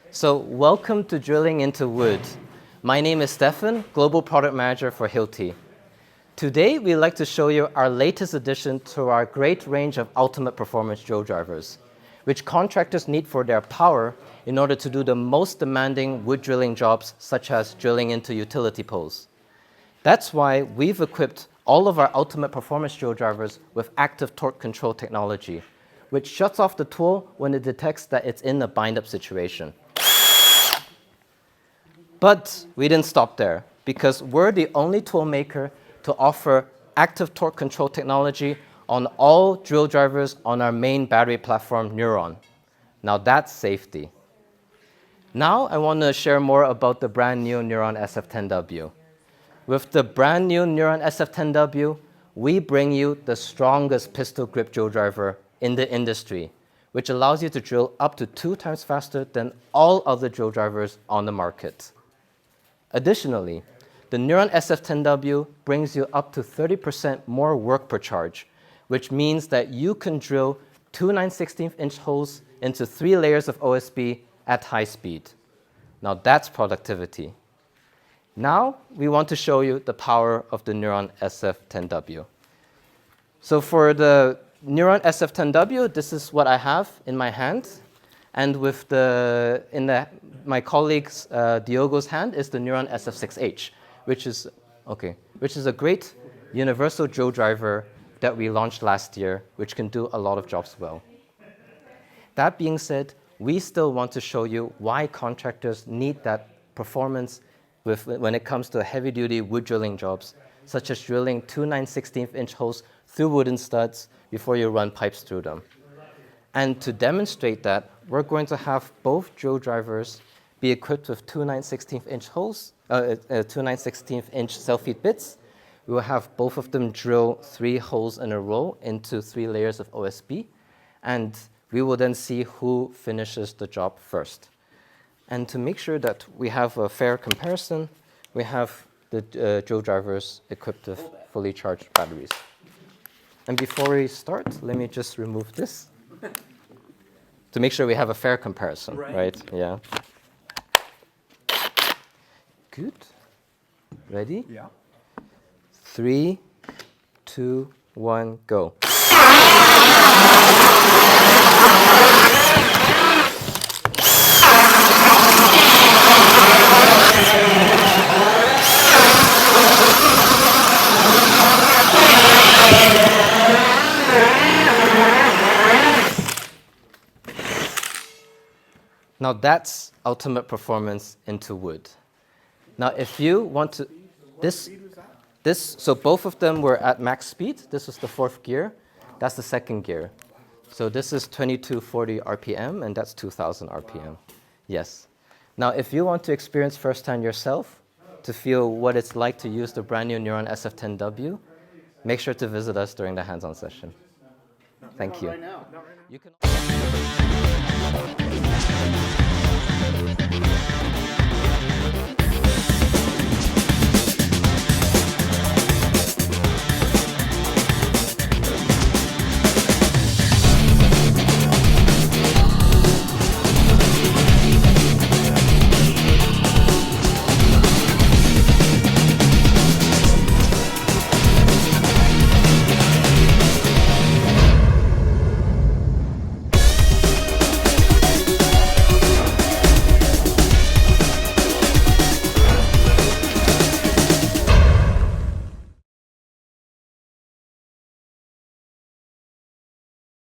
So welcome to Drilling into Wood. My name is Stefan, Global Product Manager for Hilti. Today, we'd like to show you our latest addition to our great range of ultimate performance drill drivers, which contractors need for their power in order to do the most demanding wood drilling jobs, such as drilling into utility poles. That's why we've equipped all of our ultimate performance drill drivers with active torque control technology, which shuts off the tool when it detects that it's in a bind-up situation. But we didn't stop there, because we're the only tool maker to offer active torque control technology on all drill drivers on our main battery platform, Neuron. Now that's safety. Now I want to share more about the brand new Neuron SF10W. With the brand new Neuron SF10W, we bring you the strongest pistol grip drill driver in the industry, which allows you to drill up to 2 times faster than all other drill drivers on the market. Additionally, the Neuron SF10W brings you up to 30% more work per charge, which means that you can drill 2 9/16-inch holes into 3 layers of OSB at high speed. Now that's productivity. Now we want to show you the power of the Neuron SF10W. So for the Neuron SF10W, this is what I have in my hand. And with my colleague's Diogo's hand is the Neuron SF6H, which is a great universal drill driver that we launched last year, which can do a lot of jobs well. That being said, we still want to show you why contractors need that performance when it comes to heavy-duty wood drilling jobs, such as drilling 2 9/16-inch holes through wooden studs before you run pipes through them. And to demonstrate that, we're going to have both drill drivers be equipped with 2 9/16-inch holes, 2 9/16-inch self-feed bits. We will have both of them drill 3 holes in a row into 3 layers of OSB, and we will then see who finishes the job first. And to make sure that we have a fair comparison, we have the drill drivers equipped with fully charged batteries. And before we start, let me just remove this to make sure we have a fair comparison, right? Yeah. Good. Ready? Yeah. 3, 2, 1, go. Now that's ultimate performance into wood. Now if you want to, so both of them were at max speed. This was the 4th gear. That's the 2nd gear. So this is 2240 RPM, and that's 2000 RPM. Yes. Now if you want to experience firsthand yourself, to feel what it's like to use the brand new Neuron SF10W, make sure to visit us during the hands-on session. Thank you. Right now. You can